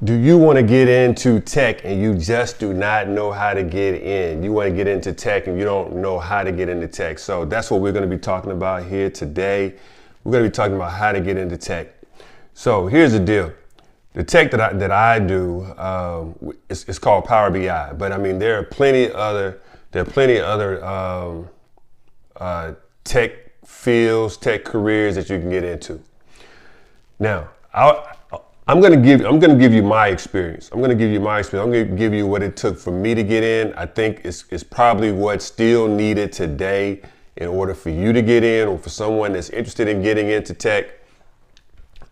Do you want to get into tech and you just do not know how to get in? You want to get into tech and you don't know how to get into tech. So that's what we're going to be talking about here today. We're going to be talking about how to get into tech. So here's the deal. The tech that I do, it's called Power BI. But I mean, there are plenty other tech fields, tech careers that you can get into. Now, I'm going to give you my experience. I'm going to give you what it took for me to get in. I think it's probably what's still needed today in order for you to get in, or for someone that's interested in getting into tech,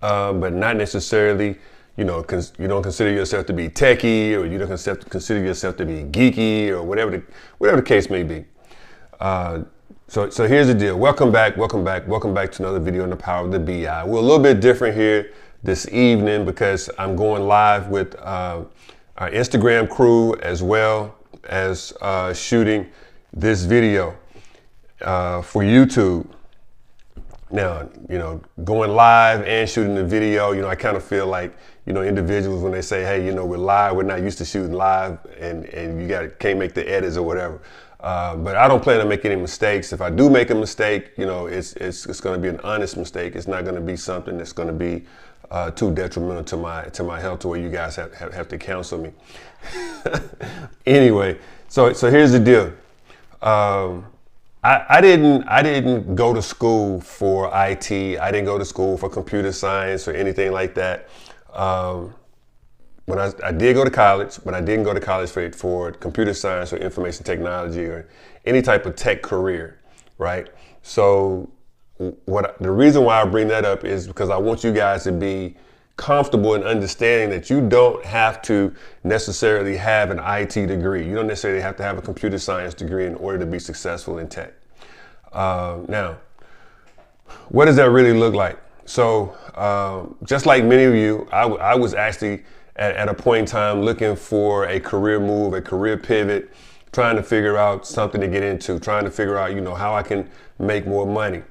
but not necessarily, you don't consider yourself to be techie, or you don't consider yourself to be geeky, or whatever the case may be. So here's the deal. Welcome back to another video on the Power of the BI. We're a little bit different here this evening because I'm going live with our Instagram crew, as well as shooting this video for YouTube. Now, going live and shooting the video, I kind of feel like, individuals when they say, hey, we're live, we're not used to shooting live, and you can't make the edits or whatever. But I don't plan on making any mistakes. If I do make a mistake, it's going to be an honest mistake. It's not going to be something that's going to be too detrimental to my health, to where you guys have to counsel me. Anyway, so here's the deal. I didn't go to school for IT. I didn't go to school for computer science or anything like that. When I did go to college, but I didn't go to college for computer science or information technology or any type of tech career, right? So the reason why I bring that up is because I want you guys to be comfortable in understanding that you don't have to necessarily have an IT degree. You don't necessarily have to have a computer science degree in order to be successful in tech. Now, what does that really look like? So just like many of you, I was actually at a point in time looking for a career move, a career pivot, trying to figure out something to get into, trying to figure out, how I can make more money.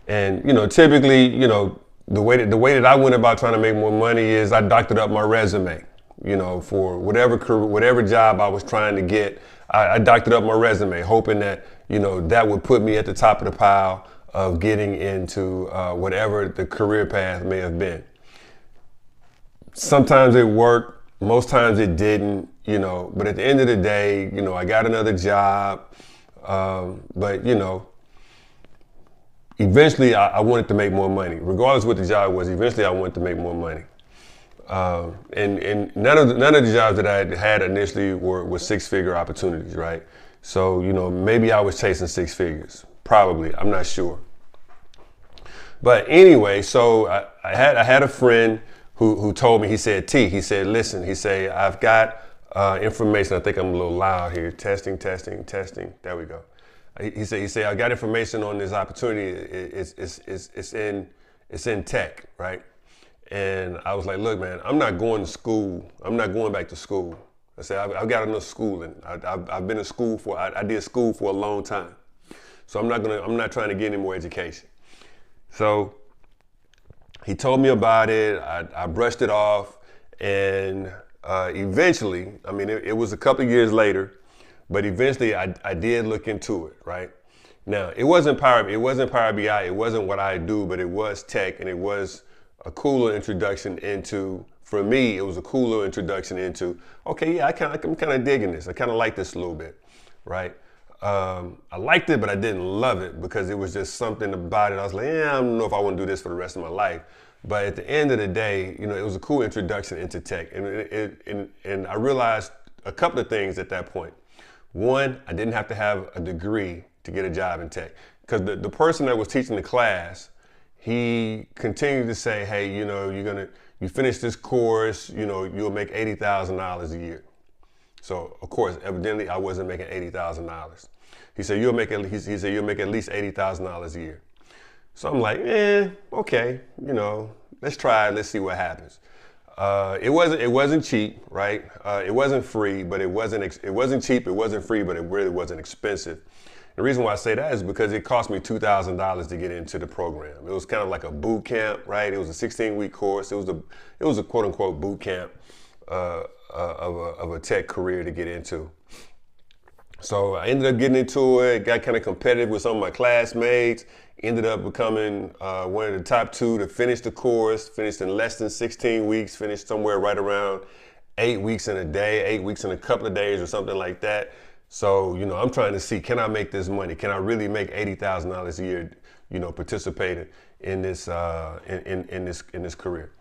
And, typically, the way that I went about trying to make more money is I doctored up my resume, for whatever job I was trying to get. I doctored up my resume, hoping that, that would put me at the top of the pile of getting into whatever the career path may have been. Sometimes it worked, most times it didn't, but at the end of the day, I got another job, but, eventually I wanted to make more money. Regardless of what the job was, eventually I wanted to make more money. And none of the jobs that I had initially were six-figure opportunities, right? So, maybe I was chasing six figures, probably, I'm not sure. But anyway, so I had a friend who told me, he said, listen, I've got information. I think I'm a little loud here. Testing. There we go. He said, I got information on this opportunity. It's in tech, right? And I was like, look, man, I'm not going to school. I'm not going back to school. I said, I've got enough schooling. I've been in school I did school for a long time. So I'm not trying to get any more education. So he told me about it. I brushed it off, and eventually, I mean, it was a couple of years later, but eventually I did look into it, right? Now, it wasn't Power BI, it wasn't what I do, but it was tech, and it was a cooler introduction into, for me, it was a cooler introduction into, okay, yeah, I'm kind of digging this. I kind of like this a little bit, right? I liked it, but I didn't love it because it was just something about it. I was like, I don't know if I want to do this for the rest of my life. But at the end of the day, it was a cool introduction into tech. And I realized a couple of things at that point. One, I didn't have to have a degree to get a job in tech. Because the person that was teaching the class, he continued to say, hey, you finish this course, you'll make $80,000 a year. So of course, evidently I wasn't making $80,000. He said, you'll make at least $80,000 a year. So I'm like, okay, let's try it. Let's see what happens. It wasn't cheap, right? It wasn't free, but it wasn't cheap. It wasn't free, but it really wasn't expensive. The reason why I say that is because it cost me $2,000 to get into the program. It was kind of like a boot camp, right? It was a 16-week course. It was a quote unquote boot camp of a tech career to get into. So I ended up getting into it, got kind of competitive with some of my classmates, ended up becoming one of the top 2 to finish the course, finished in less than 16 weeks, finished somewhere right around 8 weeks in a day, 8 weeks in a couple of days or something like that. So, you know, I'm trying to see, can I make this money? Can I really make $80,000 a year, you know, participating in this, in this career?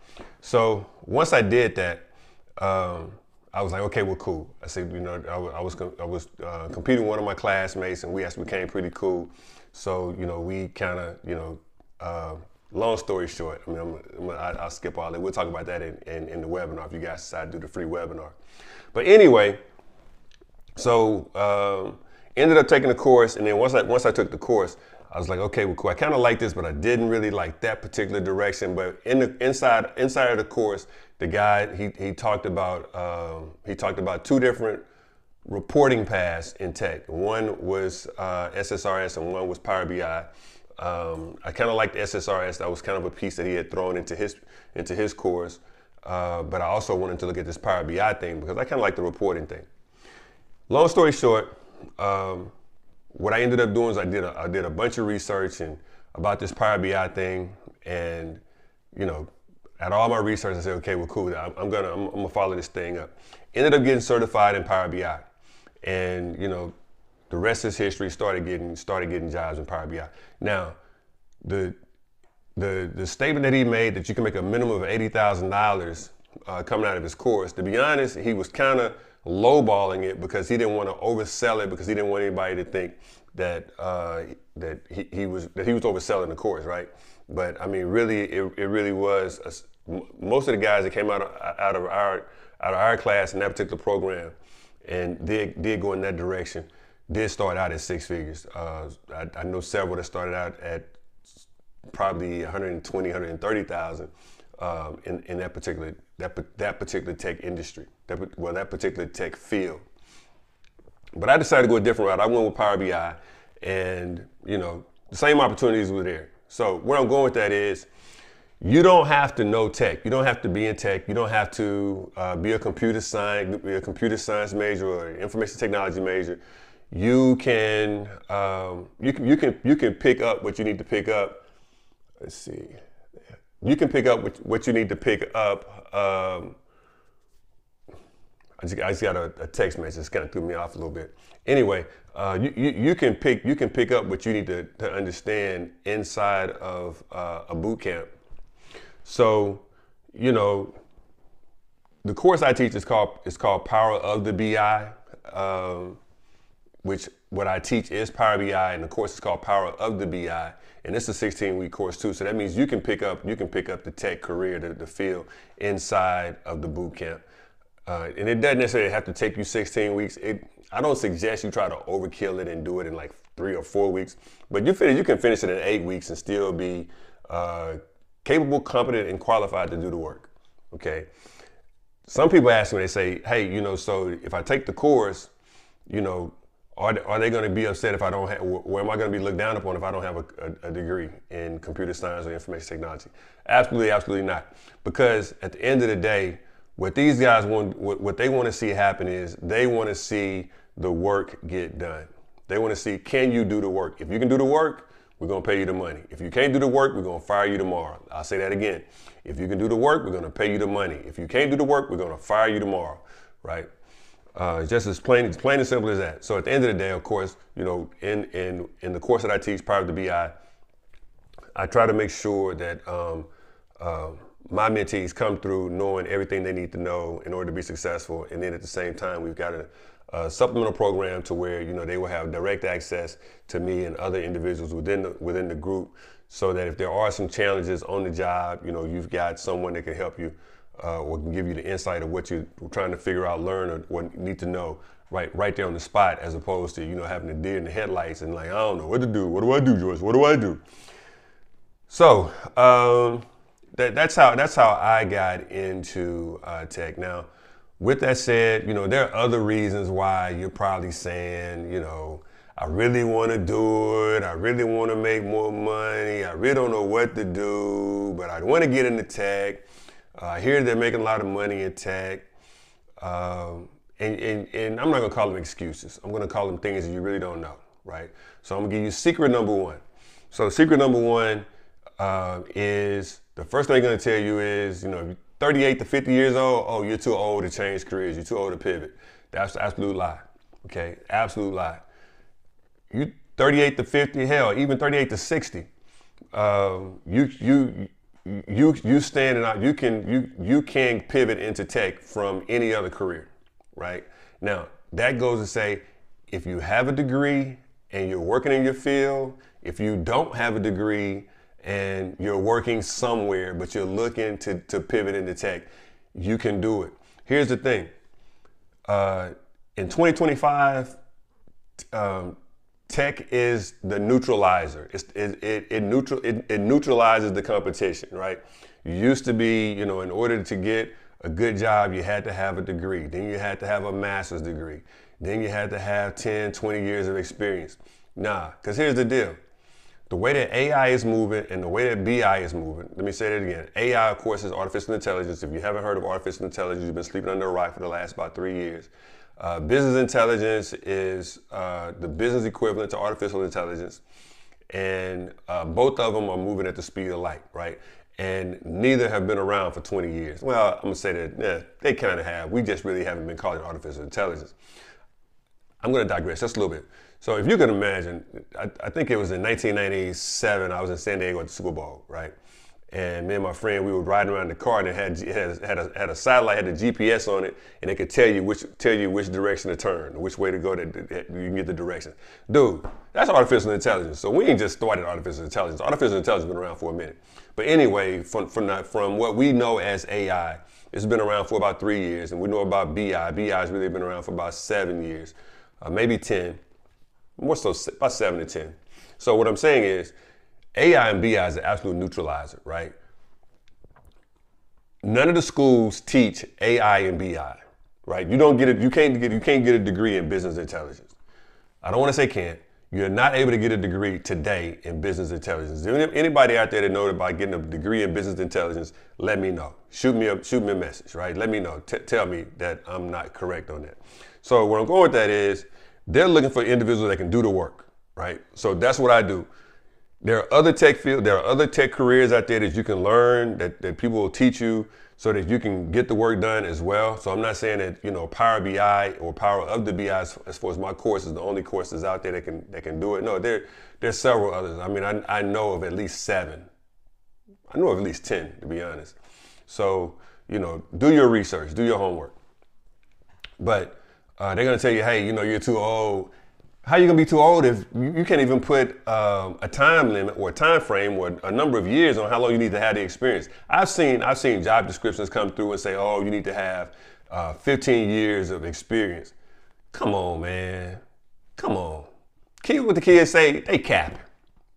So once I did that, I was like, okay, well, cool. I said, you know, I was competing with one of my classmates, and we actually became pretty cool. So, you know, we kind of, you know, long story short, I mean, I'll skip all that. We'll talk about that in the webinar if you guys decide to do the free webinar. But anyway, so ended up taking the course, and then once I took the course, I was like, okay, well, cool. I kind of like this, but I didn't really like that particular direction. But inside of the course, the guy he talked about 2 different reporting paths in tech. One was SSRS and one was Power BI. I kind of liked the SSRS. That was kind of a piece that he had thrown into his course. But I also wanted to look at this Power BI thing because I kind of like the reporting thing. Long story short, what I ended up doing is I did a bunch of research about this Power BI thing, and you know, at all my research, I said, okay, well, cool. I'm gonna follow this thing up. Ended up getting certified in Power BI, and you know, the rest is history. Started getting jobs in Power BI. Now, the statement that he made that you can make a minimum of $80,000 coming out of his course. To be honest, he was kind of lowballing it because he didn't want to oversell it, because he didn't want anybody to think that that he was overselling the course, right? But I mean, really, it really was. Most of the guys that came out of our class in that particular program and did go in that direction did start out at 6 figures. I know several that started out at probably 120, 130,000 in that particular tech industry, that particular tech field. But I decided to go a different route. I went with Power BI, and you know, the same opportunities were there. So where I'm going with that is, you don't have to know tech. You don't have to be in tech. You don't have to be a computer science major or information technology major. You can pick up what you need to pick up. Let's see. You can pick up what you need to pick up. I just got a text message. It's kind of threw me off a little bit. Anyway, you can pick up what you need to understand inside of a boot camp. So, you know, the course I teach is called Power of the BI, which what I teach is Power BI, and the course is called Power of the BI, and it's a 16-week course too. So that means you can pick up the tech career, the field inside of the boot camp. And it doesn't necessarily have to take you 16 weeks. I don't suggest you try to overkill it and do it in like 3 or 4 weeks, but you can finish it in 8 weeks and still be capable, competent, and qualified to do the work. Okay. Some people ask me, they say, hey, you know, so if I take the course, you know, are they going to be upset if I don't have, or am I going to be looked down upon if I don't have a degree in computer science or information technology? Absolutely, absolutely not. Because at the end of the day, what these guys what they want to see happen is they want to see the work get done. They want to see, can you do the work? If you can do the work, we're going to pay you the money. If you can't do the work, we're going to fire you tomorrow. I'll say that again. If you can do the work, we're going to pay you the money. If you can't do the work, we're going to fire you tomorrow, right? Just as plain and simple as that. So at the end of the day, of course, you know, in the course that I teach, Power of the BI, I try to make sure that my mentees come through knowing everything they need to know in order to be successful. And then at the same time, we've got a supplemental program to where, you know, they will have direct access to me and other individuals within the group, so that if there are some challenges on the job, you know, you've got someone that can help you or can give you the insight of what you're trying to figure out, learn, or what you need to know right there on the spot, as opposed to, you know, having a deer in the headlights and like, I don't know what to do. What do I do, Joyce? What do I do? So that's how I got into tech. Now, with that said, you know, there are other reasons why you're probably saying, you know, I really want to do it. I really want to make more money. I really don't know what to do, but I want to get into tech. I hear they're making a lot of money in tech. And I'm not going to call them excuses. I'm going to call them things that you really don't know, right? So I'm going to give you secret number one. So secret number one is the first thing I'm going to tell you is, you know, if you're 38 to 50 years old, oh, you're too old to change careers. You're too old to pivot. That's the absolute lie, okay? Absolute lie. You 38 to 50, hell, even 38 to 60, you standing out. You can pivot into tech from any other career, right? Now that goes to say, if you have a degree and you're working in your field, if you don't have a degree and you're working somewhere but you're looking to pivot into tech, you can do it. Here's the thing: in 2025. Tech is the neutralizer. It neutralizes the competition, right? You used to be, you know, in order to get a good job, you had to have a degree. Then you had to have a master's degree. Then you had to have 10, 20 years of experience. Nah, because here's the deal. The way that AI is moving and the way that BI is moving, let me say that again. AI, of course, is artificial intelligence. If you haven't heard of artificial intelligence, you've been sleeping under a rock for the last about 3 years. Business intelligence is the business equivalent to artificial intelligence, and both of them are moving at the speed of light, right? And neither have been around for 20 years. Well, I'm gonna say that they kind of have. We just really haven't been calling it artificial intelligence. I'm gonna digress just a little bit. So if you can imagine, I think it was in 1997, I was in San Diego at the Super Bowl, right? And me and my friend, we were riding around in the car, and it had a satellite, had a GPS on it, and it could tell you which direction to turn, which way to go, that you can get the direction. Dude, that's artificial intelligence. So we ain't just started artificial intelligence. Artificial intelligence has been around for a minute. But anyway, from what we know as AI, it's been around for about 3 years, and we know about BI. BI has really been around for about 7 years, maybe 10, more so about 7 to 10. So what I'm saying is, AI and BI is an absolute neutralizer, right? None of the schools teach AI and BI, right? You can't get a degree in business intelligence. I don't want to say can't. You're not able to get a degree today in business intelligence. If anybody out there that knows about getting a degree in business intelligence, let me know. Shoot me a message, right? Let me know. Tell me that I'm not correct on that. So where I'm going with that is, they're looking for individuals that can do the work, right? So that's what I do. There are other tech fields, there are other tech careers out there that you can learn, that people will teach you so that you can get the work done as well. So I'm not saying that, you know, Power BI or Power of the BI, as far as my course, is the only courses out there that can do it. No, there's several others. I mean, I know of at least 7. I know of at least 10, to be honest. So, you know, do your research, do your homework. But they're gonna tell you, hey, you know, you're too old. How are you gonna be too old if you can't even put a time limit or a time frame or a number of years on how long you need to have the experience? I've seen job descriptions come through and say, oh, you need to have 15 years of experience. Come on, man. Come on. What the kids say, they cap. Is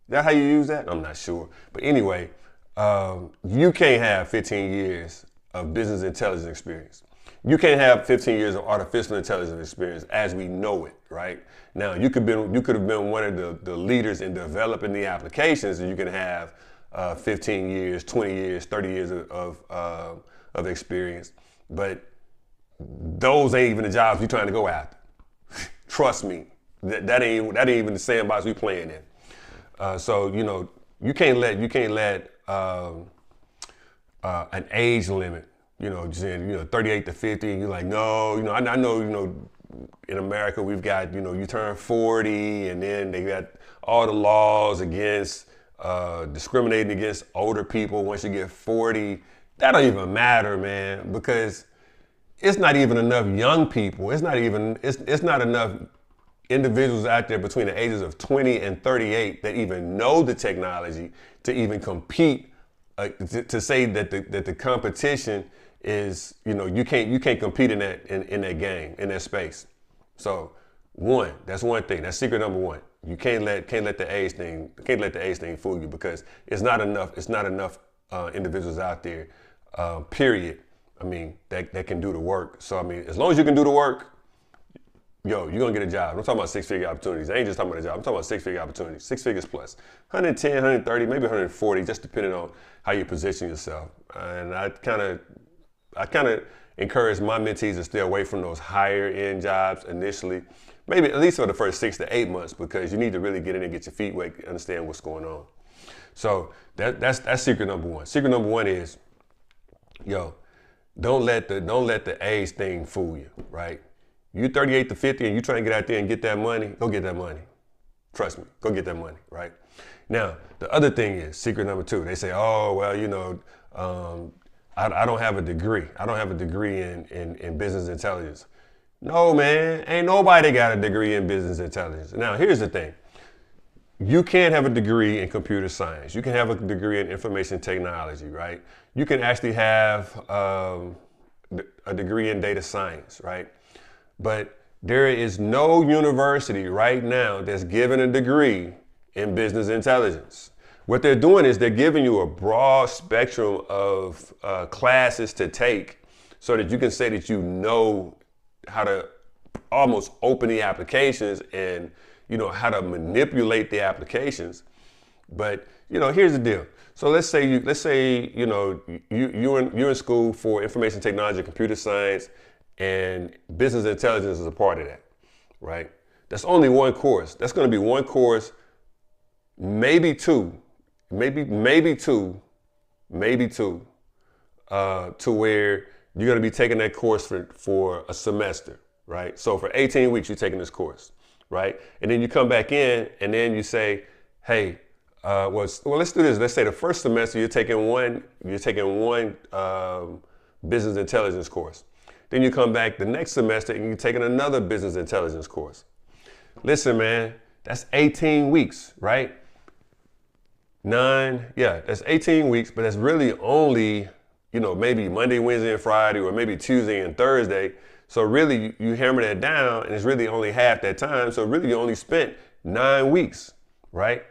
that how you use that? I'm not sure. But anyway, you can't have 15 years of business intelligence experience. You can't have 15 years of artificial intelligence experience as we know it, right? Now, you could have been one of the leaders in developing the applications, and you can have 15 years, 20 years, 30 years of experience. But those ain't even the jobs we're trying to go after. Trust me, that ain't even the sandbox we playing in. So you know, you can't let an age limit. You know, just saying, you know, 38 to 50, and you're like, no, you know, I know, you know, in America we've got, you know, you turn 40, and then they got all the laws against discriminating against older people once you get 40. That don't even matter, man, because it's not even enough young people. It's not enough individuals out there between the ages of 20 and 38 that even know the technology to even compete, to say that the competition is, you know, you can't compete in that game, in that space. So that's one thing. That's secret number one. You can't let the age thing fool you, because it's not enough individuals out there, period. I mean, that can do the work. So I mean, as long as you can do the work, yo, you're gonna get a job. I'm talking about six-figure opportunities. I ain't just talking about a job. I'm talking about six-figure opportunities, 6 figures plus, 110, 130, maybe 140, just depending on how you position yourself. And I kind of encourage my mentees to stay away from those higher end jobs initially, maybe at least for the first 6 to 8 months, because you need to really get in and get your feet wet, understand what's going on. So that's secret number one. Secret number one is, yo, don't let the age thing fool you, right? You 38 to 50 and you trying to get out there and get that money, go get that money. Trust me, go get that money, right? Now, the other thing is, secret number two, they say, oh, well, you know, I don't have a degree. I don't have a degree in business intelligence. No, man, ain't nobody got a degree in business intelligence. Now, here's the thing. You can't have a degree in computer science. You can have a degree in information technology, right? You can actually have a degree in data science, right? But there is no university right now that's giving a degree in business intelligence. What they're doing is they're giving you a broad spectrum of classes to take so that you can say that you know how to almost open the applications and you know how to manipulate the applications. But you know, here's the deal. So let's say you know you're in school for information technology, computer science, and business intelligence is a part of that, right? That's only one course. That's going to be one course, maybe two, maybe two, to where you're going to be taking that course for a semester, right? So for 18 weeks, you're taking this course, right? And then you come back in and then you say, hey, well, let's do this. Let's say the first semester you're taking one business intelligence course. Then you come back the next semester and you're taking another business intelligence course. Listen, man, that's 18 weeks, right? That's 18 weeks, but that's really only, you know, maybe Monday, Wednesday, and Friday, or maybe Tuesday and Thursday. So really, you hammer that down, and it's really only half that time. So really, you only spent 9 weeks, right?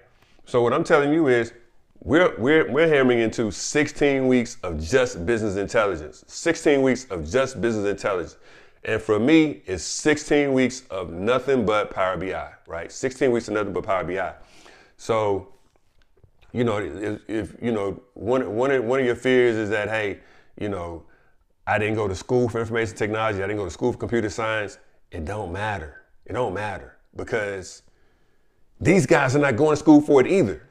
So what I'm telling you is, we're hammering into 16 weeks of just business intelligence. 16 weeks of just business intelligence. And for me, it's 16 weeks of nothing but Power BI, right? 16 weeks of nothing but Power BI. So, you know, if you know, one of your fears is that, hey, you know, I didn't go to school for information technology, I didn't go to school for computer science. It don't matter. It don't matter, because these guys are not going to school for it either,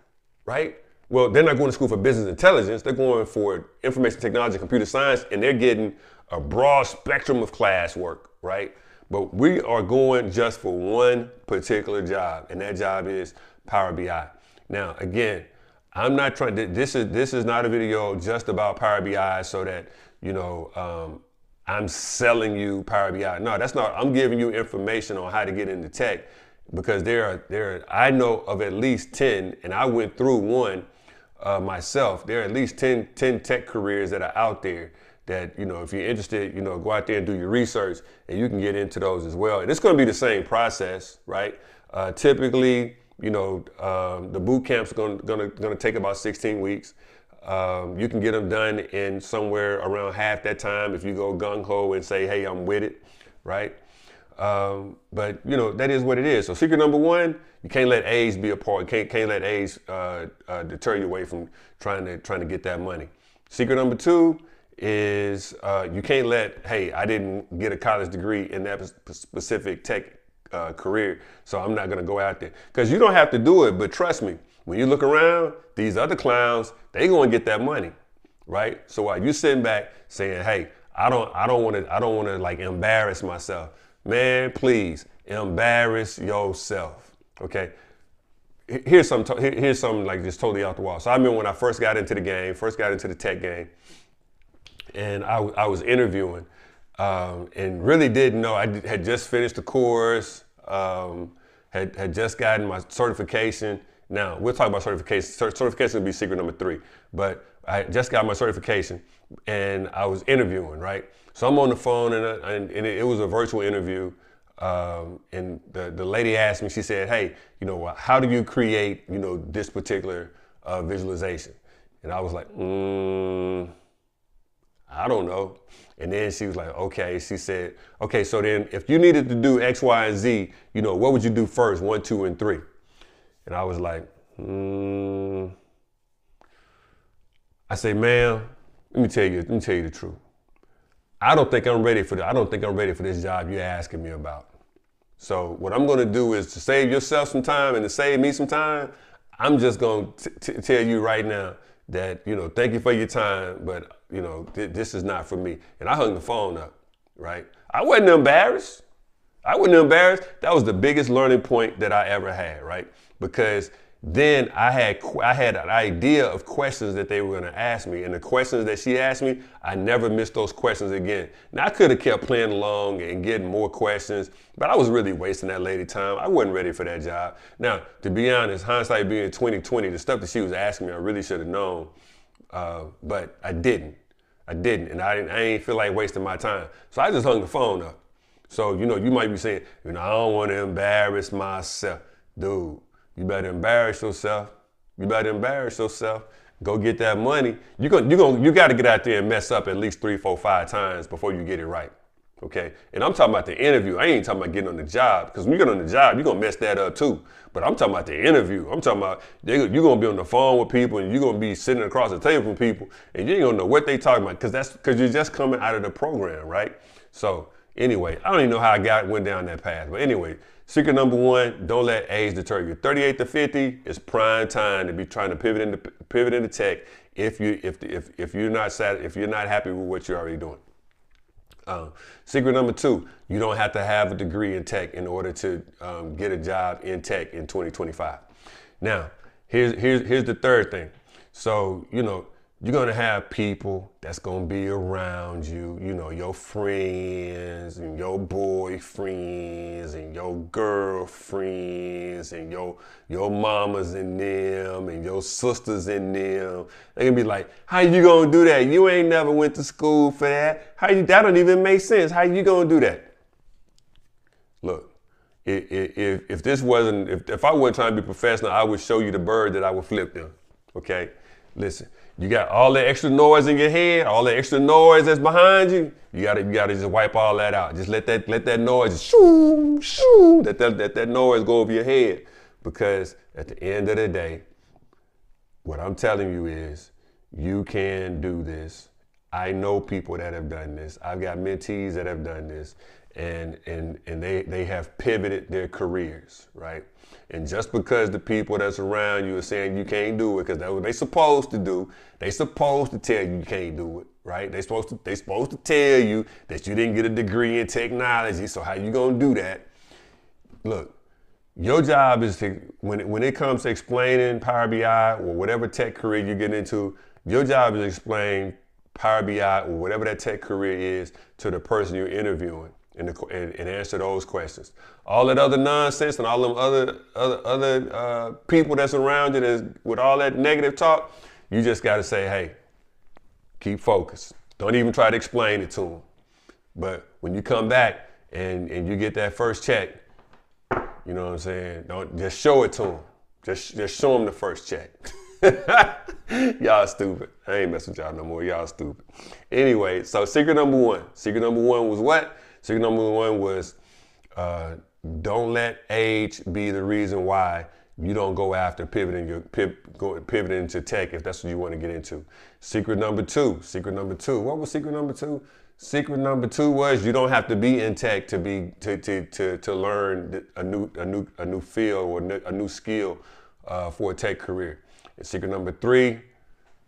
right? Well, they're not going to school for business intelligence. They're going for information technology, computer science, and they're getting a broad spectrum of classwork, right? But we are going just for one particular job, and that job is Power BI. Now, again, I'm not trying. This is not a video just about Power BI so that, you know, I'm selling you Power BI. No, that's not. I'm giving you information on how to get into tech, because I know of at least 10, and I went through one myself. There are at least 10 tech careers that are out there that, you know, if you're interested, you know, go out there and do your research and you can get into those as well. And it's going to be the same process, right? Typically, you know, the boot camp's going to take about 16 weeks. You can get them done in somewhere around half that time if you go gung-ho and say, hey, I'm with it, right? But you know, that is what it is. So secret number one, you can't let age be a part. Can't let age deter you away from trying to get that money. Secret number two is you can't let, hey, I didn't get a college degree in that specific tech career, so I'm not going to go out there. Because you don't have to do it, but trust me, when you look around, these other clowns, they going to get that money, right? So while you sitting back saying, hey, I don't want to like embarrass myself. Man, please embarrass yourself. Okay. Here's something like just totally out the wall. So I remember when I first got into the tech game, and I was interviewing, and really didn't know. I had just finished the course, had just gotten my certification. Now we'll talk about certification. Certification will be secret number 3, but I just got my certification, and I was interviewing, right? So I'm on the phone, and it was a virtual interview, and the lady asked me, she said, hey, you know, how do you create, you know, this particular visualization? And I was like, I don't know. And then she was like, okay. She said, okay, so then if you needed to do X, Y, and Z, you know, what would you do first, 1, 2, and 3? And I was like, I say, ma'am, let me tell you the truth. I don't think I'm ready for this job you're asking me about. So what I'm gonna do is to save yourself some time and to save me some time, I'm just gonna tell you right now that, you know, thank you for your time, but you know, this is not for me. And I hung the phone up, right? I wasn't embarrassed. That was the biggest learning point that I ever had, right? Because then I had an idea of questions that they were gonna ask me, and the questions that she asked me, I never missed those questions again. Now I could have kept playing along and getting more questions, but I was really wasting that lady time. I wasn't ready for that job. Now, to be honest, hindsight being 2020, the stuff that she was asking me, I really should have known, but I didn't, and I ain't feel like wasting my time. So I just hung the phone up. So, you know, you might be saying, you know, I don't want to embarrass myself. Dude, you better embarrass yourself. Go get that money. You got to get out there and mess up at least 3, 4, 5 times before you get it right. Okay? And I'm talking about the interview. I ain't talking about getting on the job, because when you get on the job, you're going to mess that up too. But I'm talking about the interview. I'm talking about you're going to be on the phone with people, and you're going to be sitting across the table from people, and you ain't going to know what they talking about, because you're just coming out of the program, right? So anyway, I don't even know how I went down that path. But anyway, secret number 1, don't let age deter you. 38 to 50 is prime time to be trying to pivot into tech if you're not happy with what you're already doing. Secret number 2, you don't have to have a degree in tech in order to get a job in tech in 2025. Now, here's the third thing. So, you know, you're gonna have people that's gonna be around you, you know, your friends and your boyfriends and your girlfriends and your mamas and them and your sisters and them. They're gonna be like, how you gonna do that? You ain't never went to school for that. That don't even make sense. How you gonna do that? Look, if I wasn't trying to be professional, I would show you the bird that I would flip them, okay? Listen, you got all that extra noise in your head, all that extra noise that's behind you. You gotta just wipe all that out. Just let that noise shoo, shoo, let that noise go over your head. Because at the end of the day, what I'm telling you is, you can do this. I know people that have done this. I've got mentees that have done this, and they have pivoted their careers, right? And just because the people that's around you are saying you can't do it, because that's what they're supposed to do, they supposed to tell you can't do it, right? They supposed to tell you that you didn't get a degree in technology, so how you gonna do that? Look, your job is to, when it comes to explaining Power BI or whatever tech career you get into, your job is to explain Power BI or whatever that tech career is to the person you're interviewing, and answer those questions. All that other nonsense and all them other people that's around you that's with all that negative talk, you just got to say, hey, keep focused. Don't even try to explain it to them. But when you come back and you get that first check, you know what I'm saying? Don't just show it to them. Just show them the first check. Y'all stupid. I ain't messing with y'all no more. Y'all stupid. Anyway, so secret number 1. Secret number 1 was what? Secret number 1 was don't let age be the reason why you don't go after pivoting into tech if that's what you want to get into. Secret number 2. What was secret number 2? Secret number 2 was you don't have to be in tech to learn a new field or a new skill for a tech career. And secret number 3,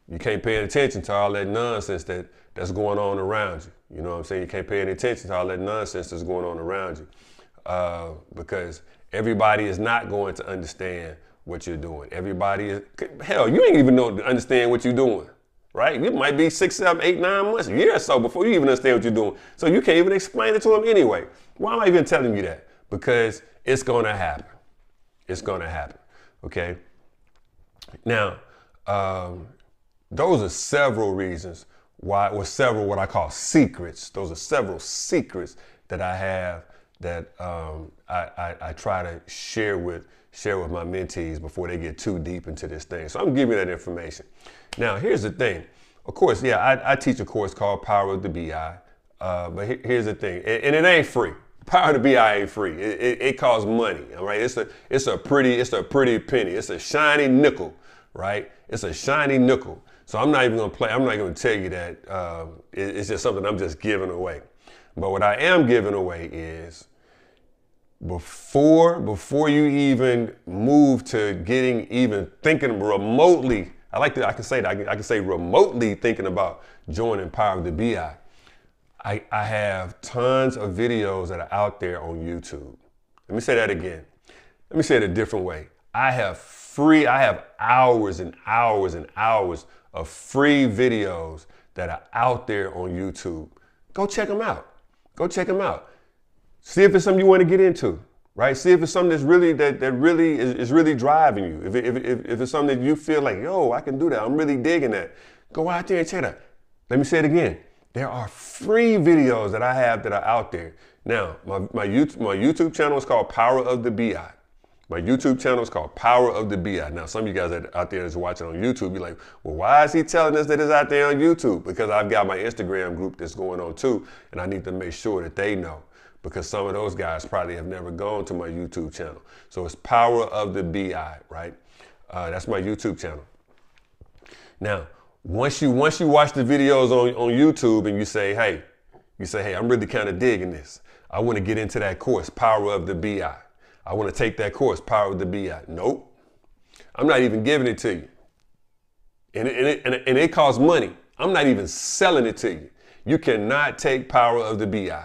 you can't pay attention to all that nonsense that's going on around you. You know what I'm saying? You can't pay any attention to all that nonsense that's going on around you, because everybody is not going to understand what you're doing. Hell, you ain't even understand what you're doing, right? It might be 6, 7, 8, 9 months, a year or so before you even understand what you're doing. So you can't even explain it to them anyway. Why am I even telling you that? Because it's gonna happen. It's gonna happen, okay? Now, those are several reasons why, or several what I call secrets. Those are several secrets that I have that I try to share with my mentees before they get too deep into this thing. So I'm giving you that information. Now, here's the thing. of course, yeah, I teach a course called Power of the BI. But here's the thing, and it ain't free. Power of the BI ain't free. It costs money. All right, it's a pretty penny. It's a shiny nickel, right? It's a shiny nickel. So I'm not even gonna play. I'm not gonna tell you that it's just something I'm just giving away. But what I am giving away is before you even move to getting even thinking remotely. I can say remotely thinking about joining Power of the BI. I have tons of videos that are out there on YouTube. Let me say that again. Let me say it a different way. I have hours and hours and hours of free videos that are out there on YouTube. Go check them out. Go check them out. See if it's something you want to get into, right? See if it's something that's really that really is really driving you. If it's something that you feel like, yo, I can do that. I'm really digging that. Go out there and check it out. Let me say it again. There are free videos that I have that are out there. Now, my YouTube channel is called Power of the BI. My YouTube channel is called Power of the BI. Now, some of you guys out there that's watching on YouTube, you're like, well, why is he telling us that it's out there on YouTube? Because I've got my Instagram group that's going on too, and I need to make sure that they know, because some of those guys probably have never gone to my YouTube channel. So it's Power of the BI, right? That's my YouTube channel. Now, once you watch the videos on YouTube and you say, hey, I'm really kind of digging this. I want to get into that course, Power of the BI. I want to take that course, Power of the BI. Nope. I'm not even giving it to you. And it costs money. I'm not even selling it to you. You cannot take Power of the BI.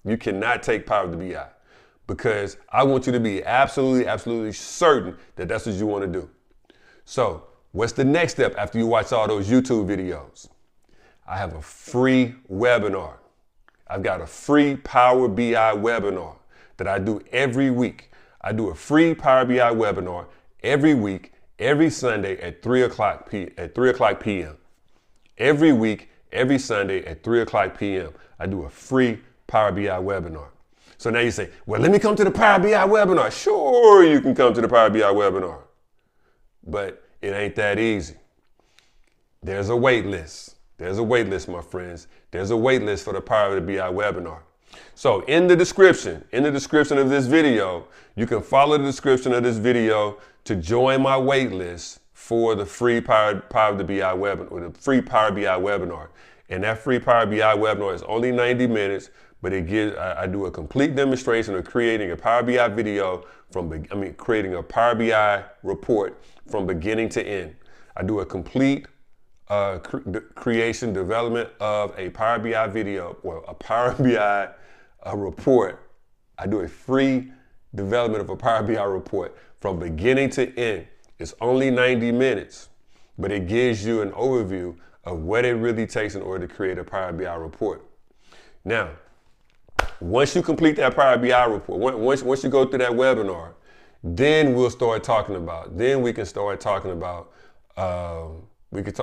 You cannot take Power of the BI, because I want you to be absolutely certain that that's what you want to do. So what's the next step after you watch all those YouTube videos? I have a free webinar. I've got a free Power BI webinar that I do every week. I do a free Power BI webinar every week, every Sunday at 3 o'clock p.m. Every week, every Sunday at 3 o'clock p.m. I do a free Power BI webinar. So now you say, well, let me come to the Power BI webinar. Sure, you can come to the Power BI webinar, but it ain't that easy. There's a wait list. There's a wait list, my friends. There's a wait list for the Power of the BI webinar. So in the description of this video, you can follow the description of this video to join my wait list for the free Power of the BI webinar, or the free Power BI webinar. And that free Power BI webinar is only 90 minutes, but I do a complete demonstration of creating a Power BI video creating a Power BI report from beginning to end. I do a complete creation, development of a Power BI video, well, a Power BI report. I do a free development of a Power BI report from beginning to end. It's only 90 minutes, but it gives you an overview of what it really takes in order to create a Power BI report. Now, once you complete that Power BI report, once you go through that webinar, then we can start talking about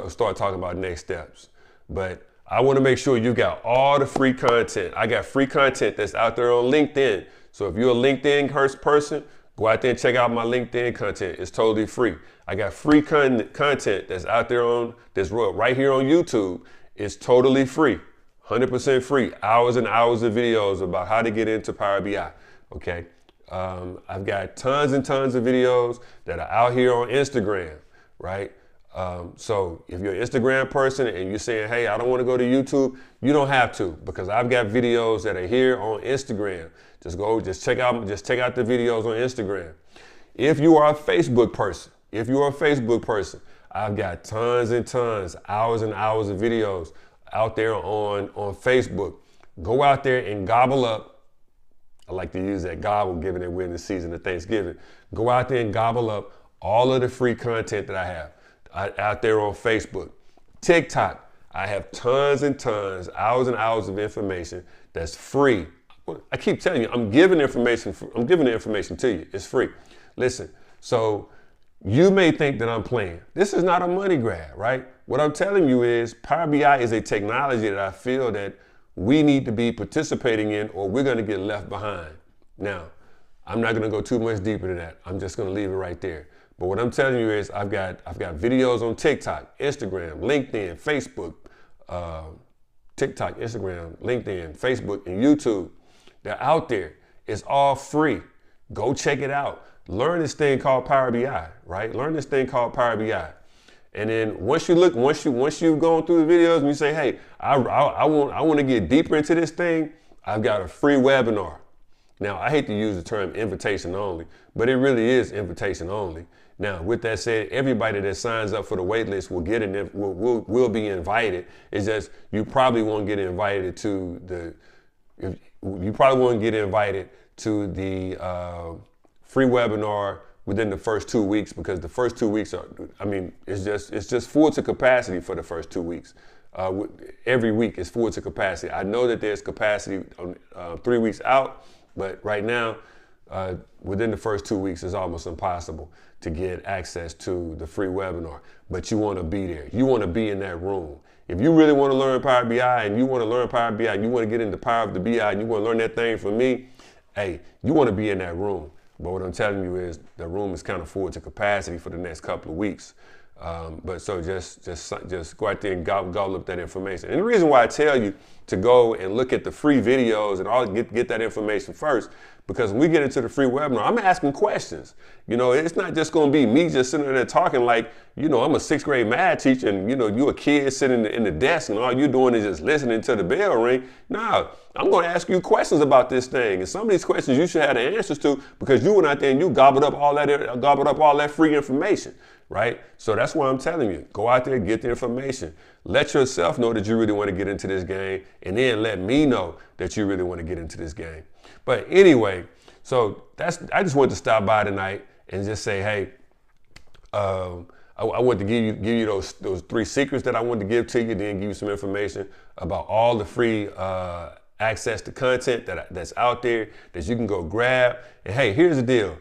start talking about next steps. But I want to make sure you got all the free content. I got free content that's out there on LinkedIn. So if you're a LinkedIn person, go out there and check out my LinkedIn content. It's totally free. I got free content that's out there that's right here on YouTube. It's totally free, 100% free. Hours and hours of videos about how to get into Power BI. Okay. I've got tons and tons of videos that are out here on Instagram, right? So if you're an Instagram person and you're saying, hey, I don't want to go to YouTube, you don't have to, because I've got videos that are here on Instagram. Just check out the videos on Instagram. If you are a Facebook person, I've got tons and tons, hours and hours of videos out there on Facebook. Go out there and gobble up. I like to use that gobble, given that we're in the season of Thanksgiving. Go out there and gobble up all of the free content that I have out there on Facebook. TikTok, I have tons and tons, hours and hours of information that's free. I keep telling you, I'm giving the information to you. It's free. Listen, so you may think that I'm playing. This is not a money grab, right? What I'm telling you is Power BI is a technology that I feel that we need to be participating in, or we're going to get left behind. Now, I'm not going to go too much deeper than that. I'm just going to leave it right there. But what I'm telling you is I've got videos on TikTok, Instagram, LinkedIn, Facebook, TikTok, Instagram, LinkedIn, Facebook, and YouTube. They're out there. It's all free. Go check it out. Learn this thing called Power BI, right? Learn this thing called Power BI. And then once you've gone through the videos and you say, hey, I want to get deeper into this thing, I've got a free webinar. Now, I hate to use the term invitation only, but it really is invitation only. Now, with that said, everybody that signs up for the wait list will get will be invited. It's just you probably won't get invited to the free webinar within the first 2 weeks, because the first 2 weeks are, it's just full to capacity for the first 2 weeks. Every week is full to capacity. I know that there's capacity on 3 weeks out, but right now, within the first 2 weeks, it's almost impossible to get access to the free webinar. But you want to be there. You want to be in that room. If you really want to learn Power BI and you want to learn Power BI and you want to get into Power of the BI and you want to learn that thing from me, hey, you want to be in that room. But what I'm telling you is the room is kind of full to capacity for the next couple of weeks. But so just go out there and gobble up that information. And the reason why I tell you to go and look at the free videos and all get that information first, because when we get into the free webinar, I'm asking questions. You know, it's not just going to be me just sitting there talking like, you know, I'm a 6th grade math teacher and, you know, you're a kid sitting in the desk and all you're doing is just listening to the bell ring. No, I'm going to ask you questions about this thing. And some of these questions you should have the answers to, because you went out there and you gobbled up all that free information, right? So that's why I'm telling you, go out there, get the information. Let yourself know that you really want to get into this game, and then let me know that you really want to get into this game. But anyway, so I just wanted to stop by tonight and just say, hey, I want to give you those 3 secrets that I wanted to give to you, then give you some information about all the free access to content that's out there that you can go grab. And hey, here's the deal.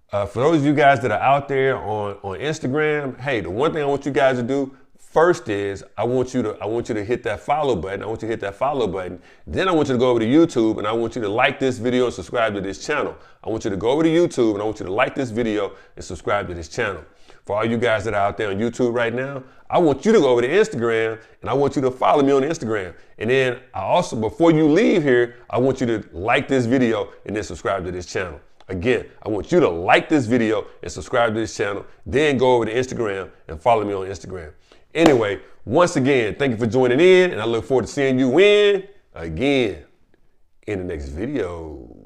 For those of you guys that are out there on Instagram, hey, the one thing I want you guys to do first is I want you to hit that follow button. I want you to hit that follow button. Then I want you to go over to YouTube and I want you to like this video and subscribe to this channel. I want you to go over to YouTube and I want you to like this video and subscribe to this channel. For all you guys that are out there on YouTube right now, I want you to go over to Instagram and I want you to follow me on Instagram. And then I also, before you leave here, I want you to like this video and then subscribe to this channel. Again, I want you to like this video and subscribe to this channel, then go over to Instagram and follow me on Instagram. Anyway, once again, thank you for joining in, and I look forward to seeing you again in the next video.